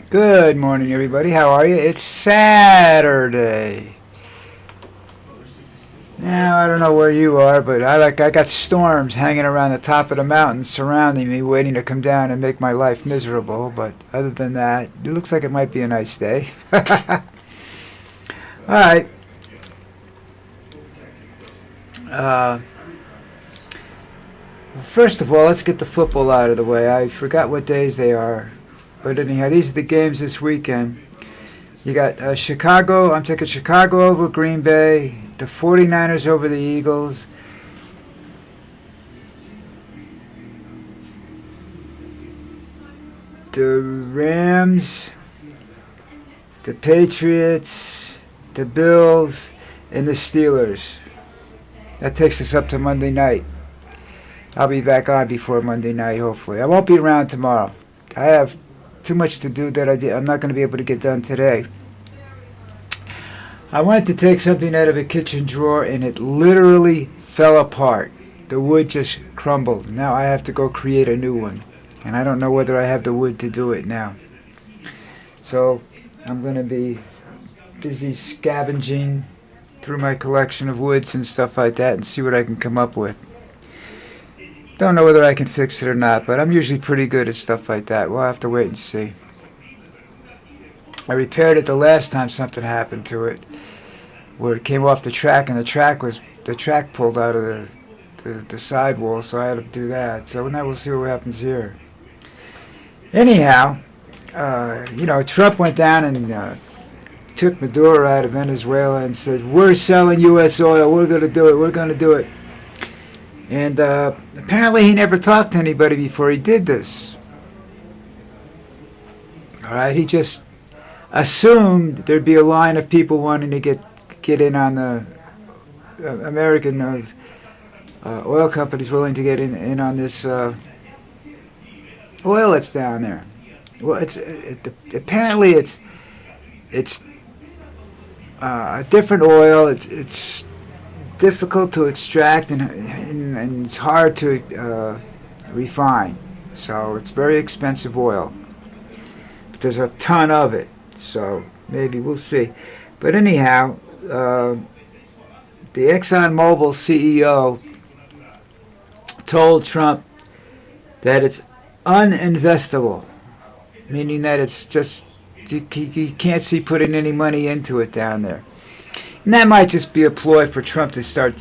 Good morning, everybody. How are you? It's Saturday. Now, I don't know where you are, but I got storms hanging around the top of the mountain surrounding me, waiting to come down and make my life miserable. But other than that, it looks like it might be a nice day. All right. First of all, let's get the football out of the way. I forgot what days they are. But anyhow, these are the games this weekend. You got Chicago. I'm taking Chicago over Green Bay. The 49ers over the Eagles. The Rams. The Patriots. The Bills. And the Steelers. That takes us up to Monday night. I'll be back on before Monday night, hopefully. I won't be around tomorrow. I have too much to do that I'm not going to be able to get done today. I went to take something out of a kitchen drawer and it literally fell apart. The wood just crumbled. Now I have to go create a new one. And I don't know whether I have the wood to do it now. So I'm going to be busy scavenging through my collection of woods and stuff like that and see what I can come up with. Don't know whether I can fix it or not, but I'm usually pretty good at stuff like that. We'll have to wait and see. I repaired it the last time something happened to it, where it came off the track and the track pulled out of the sidewall, so I had to do that. So now we'll see what happens here. Anyhow, Trump went down and took Maduro out of Venezuela and said, "We're selling U.S. oil. We're going to do it. We're going to do it." And apparently he never talked to anybody before he did this. All right, he just assumed there'd be a line of people wanting to get in on the American oil companies willing to get in on this oil that's down there. Well, apparently it's a different oil. It's difficult to extract and it's hard to refine. So it's very expensive oil. But there's a ton of it. So maybe we'll see. But anyhow, the ExxonMobil CEO told Trump that it's uninvestable, meaning that it's just you can't see putting any money into it down there. And that might just be a ploy for Trump to start,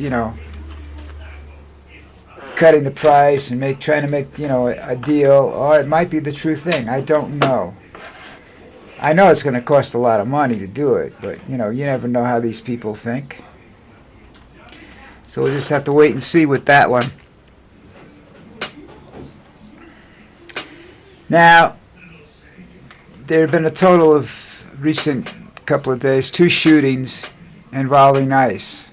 cutting the price and trying to make, a deal. Or it might be the true thing. I don't know. I know it's going to cost a lot of money to do it, but, you never know how these people think. So we'll just have to wait and see with that one. Now, there have been a total of recent couple of days, 2 shootings involving ICE.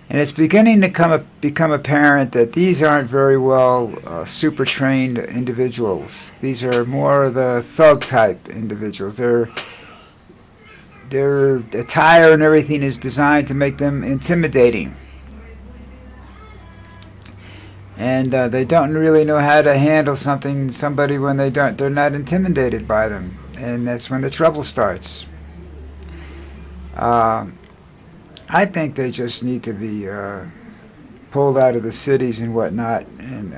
And it's beginning to become apparent that these aren't very well super trained individuals. These are more of the thug type individuals. Their attire and everything is designed to make them intimidating. And they don't really know how to handle somebody when they're not intimidated by them. And that's when the trouble starts. I think they just need to be pulled out of the cities and whatnot, and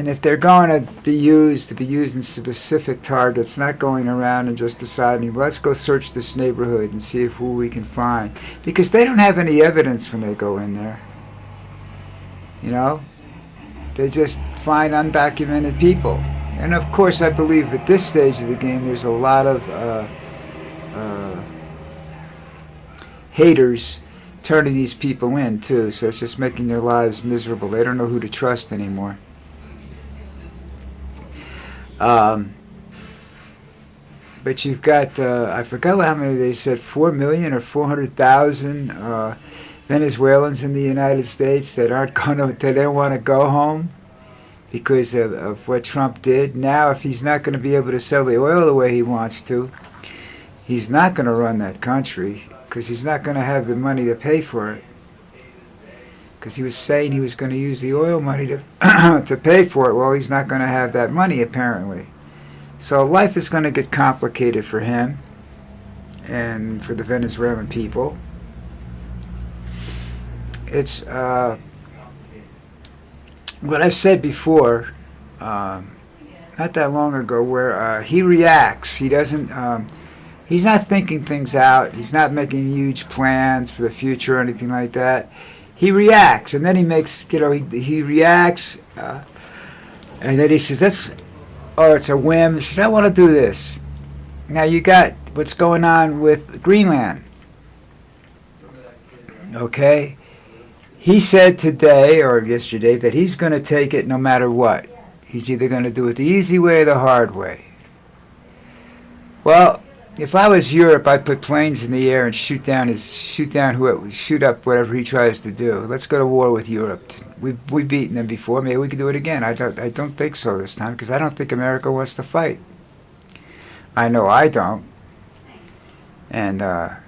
if they're going to be used in specific targets, not going around and just deciding, let's go search this neighborhood and see who we can find, because they don't have any evidence when they go in there. They just find undocumented people, and of course, I believe at this stage of the game, there's a lot of haters turning these people in too, so it's just making their lives miserable. They don't know who to trust anymore. But you've got I forgot how many they said, 4 million or 400,000 Venezuelans in the United States that don't want to go home because of what Trump did. Now, if he's not going to be able to sell the oil the way he wants to, he's not going to run that country, because he's not going to have the money to pay for it. because he was saying he was going to use the oil money to to pay for it. Well, he's not going to have that money apparently. So life is going to get complicated for him and for the Venezuelan people. It's what I've said before, not that long ago, where he reacts. He doesn't. He's not thinking things out. He's not making huge plans for the future or anything like that. He reacts, and then he makes. He reacts, and then he says, "That's." Or it's a whim. He says, "I want to do this." Now you got what's going on with Greenland. Okay? He said today or yesterday that he's going to take it no matter what. He's either going to do it the easy way or the hard way. Well, if I was Europe, I'd put planes in the air and shoot up whatever he tries to do. Let's go to war with Europe. We've beaten them before. Maybe we can do it again. I don't think so this time, because I don't think America wants to fight. I know I don't. And I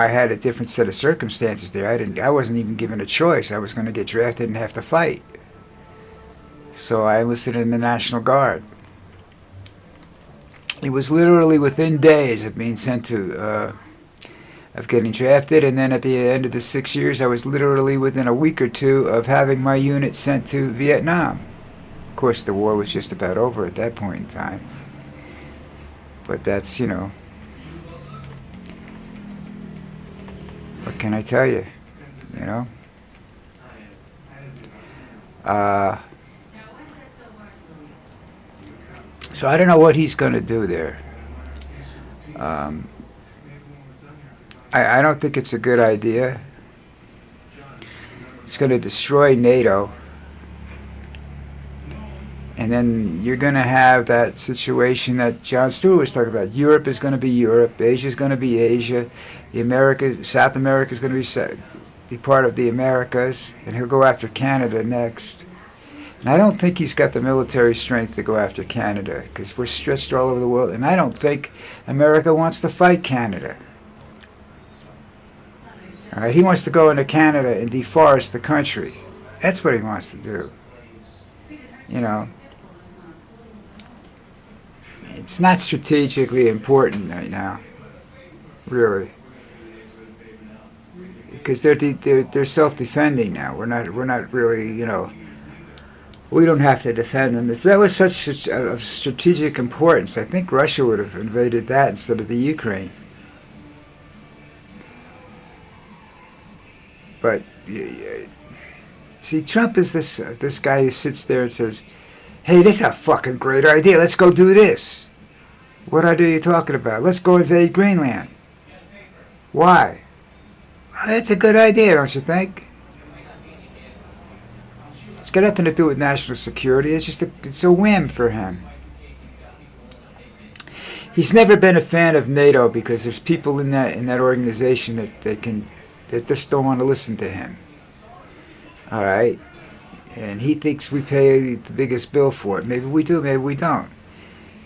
had a different set of circumstances there. I wasn't even given a choice. I was going to get drafted and have to fight. So I enlisted in the National Guard. It was literally within days of being sent to, of getting drafted, and then at the end of the 6 years, I was literally within a week or two of having my unit sent to Vietnam. Of course, the war was just about over at that point in time. But that's, what can I tell you, So I don't know what he's going to do there. I don't think it's a good idea. It's going to destroy NATO. And then you're going to have that situation that John Stewart was talking about. Europe is going to be Europe. Asia is going to be Asia. South America is going to be part of the Americas. And he'll go after Canada next. And I don't think he's got the military strength to go after Canada, because we're stretched all over the world. And I don't think America wants to fight Canada. All right, he wants to go into Canada and deforest the country. That's what he wants to do. It's not strategically important right now, really, because they're self-defending now. We're not really, we don't have to defend them. If that was such of strategic importance, I think Russia would have invaded that instead of the Ukraine. But see, Trump is this guy who sits there and says, "Hey, this is a fucking great idea. Let's go do this." What idea are you talking about? Let's go invade Greenland. Why? Well, that's a good idea, don't you think? It's got nothing to do with national security. It's a whim for him. He's never been a fan of NATO because there's people in that organization that just don't want to listen to him. All right, and he thinks we pay the biggest bill for it. Maybe we do, maybe we don't.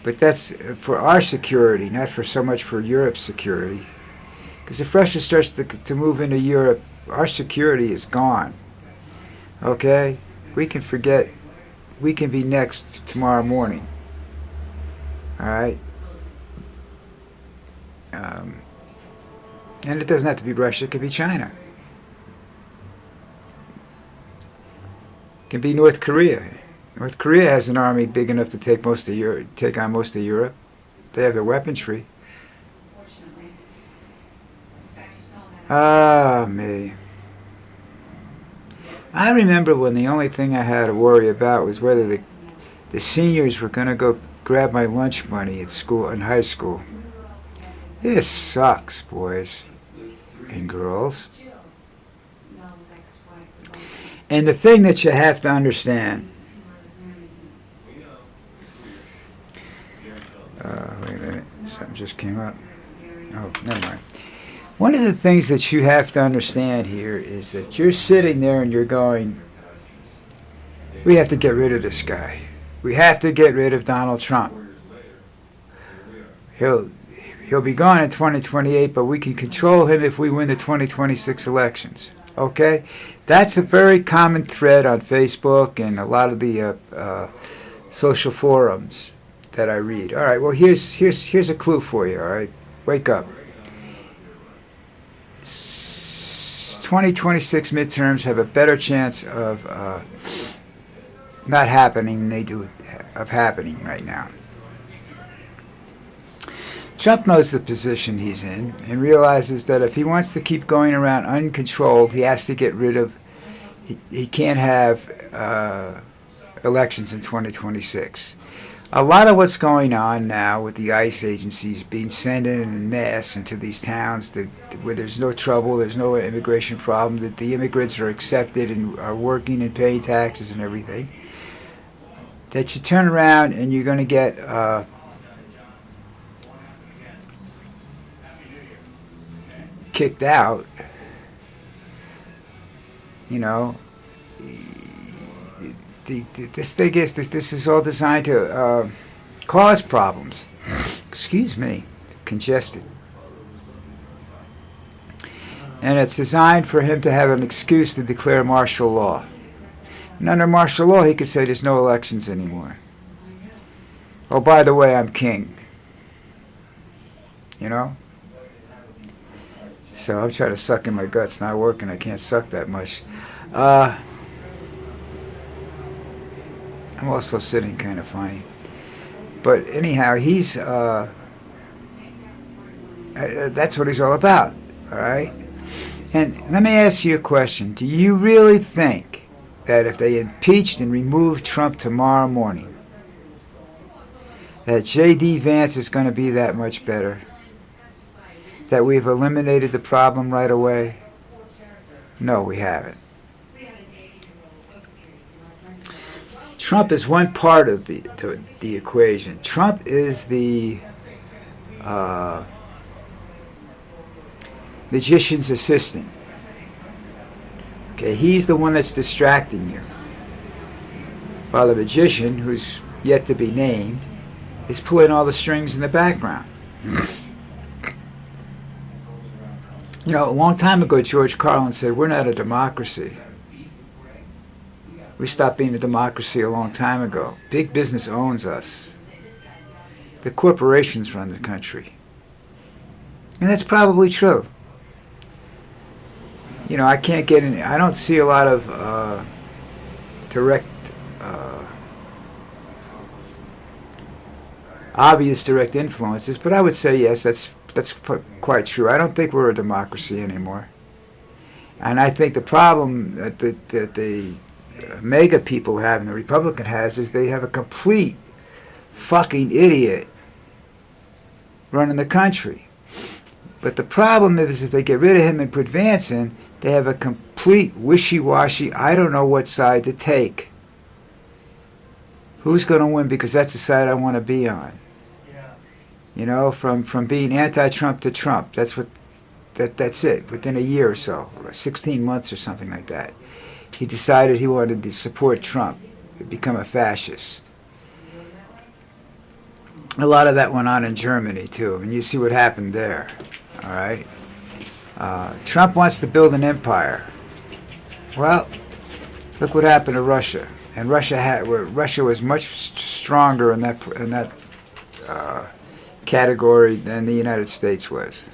But that's for our security, not for so much for Europe's security. Because if Russia starts to move into Europe, our security is gone. Okay? We can forget. We can be next tomorrow morning. All right? And it doesn't have to be Russia. It could be China. It can be North Korea. North Korea has an army big enough to take on most of Europe. They have the weaponry. Ah, me. I remember when the only thing I had to worry about was whether the seniors were going to go grab my lunch money at school, in high school. This sucks, boys and girls. And the thing that you have to understand, wait a minute, something just came up. Oh, never mind. One of the things that you have to understand here is that you're sitting there and you're going, we have to get rid of this guy. We have to get rid of Donald Trump. He'll be gone in 2028, but we can control him if we win the 2026 elections. Okay? That's a very common thread on Facebook and a lot of the social forums that I read. All right, well, here's a clue for you, all right? Wake up. 2026 midterms have a better chance of not happening than they do of happening right now. Trump knows the position he's in and realizes that if he wants to keep going around uncontrolled, he has to get rid of, he can't have elections in 2026. A lot of what's going on now with the ICE agencies being sent in mass into these towns where there's no trouble, there's no immigration problem, that the immigrants are accepted and are working and paying taxes and everything, that you turn around and you're going to get kicked out, you know. This thing is, this is all designed to cause problems. Excuse me, congested. And it's designed for him to have an excuse to declare martial law. And under martial law, he could say there's no elections anymore. Oh, by the way, I'm king. You know? So I'm trying to suck in my guts, not working. I can't suck that much. I'm also sitting kind of funny. But anyhow, he's, that's what he's all about, all right? And let me ask you a question. Do you really think that if they impeached and removed Trump tomorrow morning, that J.D. Vance is going to be that much better? That we've eliminated the problem right away? No, we haven't. Trump is one part of the equation. Trump is the magician's assistant. Okay, he's the one that's distracting you. While the magician, who's yet to be named, is pulling all the strings in the background. You know, a long time ago, George Carlin said, we're not a democracy. We stopped being a democracy a long time ago. Big business owns us. The corporations run the country. And that's probably true. You know, I can't get in, I don't see a lot of obvious direct influences, but I would say yes, that's quite true. I don't think we're a democracy anymore. And I think the problem that the MAGA people have and the Republican has is they have a complete fucking idiot running the country. But the problem is if they get rid of him and put Vance in, they have a complete wishy-washy, I don't know what side to take. Who's going to win? Because that's the side I want to be on. You know, from being anti-Trump to Trump. That's it. Within a year or so, 16 months or something like that, he decided he wanted to support Trump, become a fascist. A lot of that went on in Germany too, and you see what happened there. All right. Trump wants to build an empire. Well, look what happened to Russia. And Russia was much stronger in that category than the United States was.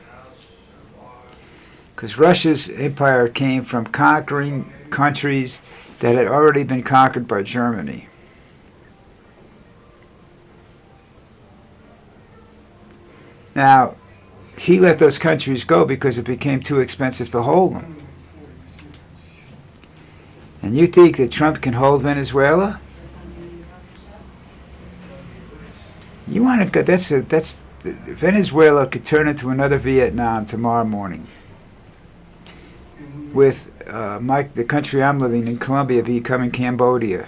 Because Russia's empire came from conquering countries that had already been conquered by Germany. Now, he let those countries go because it became too expensive to hold them. And you think that Trump can hold Venezuela? You want to go? That's Venezuela could turn into another Vietnam tomorrow morning. With the country I'm living in, Colombia, becoming Cambodia.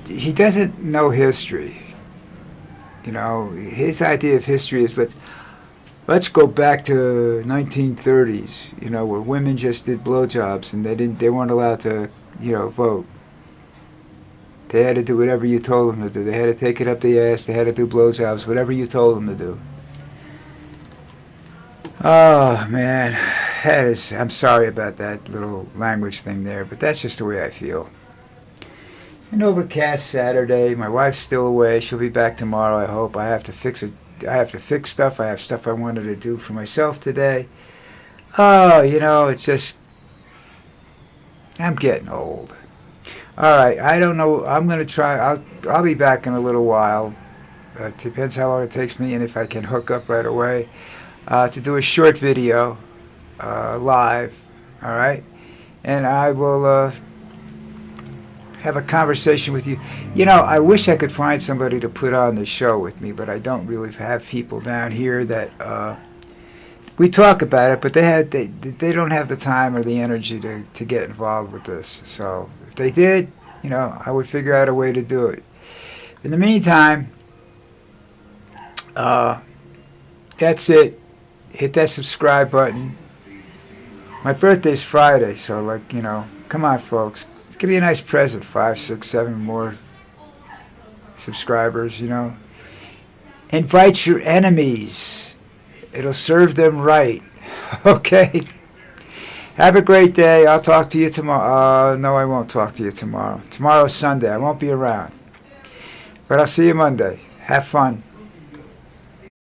He doesn't know history. You know, his idea of history is let's go back to 1930s. You know, where women just did blowjobs and they weren't allowed to, you know, vote. They had to do whatever you told them to do. They had to take it up the ass. They had to do blowjobs, whatever you told them to do. Oh, man. I'm sorry about that little language thing there, but that's just the way I feel. An overcast Saturday. My wife's still away. She'll be back tomorrow, I hope. I have to fix it. I have to fix stuff. I have stuff I wanted to do for myself today. Oh, it's just, I'm getting old. All right, I don't know. I'm gonna try. I'll be back in a little while. It depends how long it takes me and if I can hook up right away to do a short video live. All right, and I will have a conversation with you. I wish I could find somebody to put on the show with me, but I don't really have people down here that we talk about it, but they don't have the time or the energy to get involved with this. So if they did, I would figure out a way to do it. In the meantime, that's it. Hit that subscribe button. My birthday's Friday, so come on, folks. Give me a nice present. 5, 6, 7 more subscribers. Invite your enemies. It'll serve them right. Okay. Have a great day. I'll talk to you tomorrow. No, I won't talk to you tomorrow. Tomorrow's Sunday. I won't be around. But I'll see you Monday. Have fun.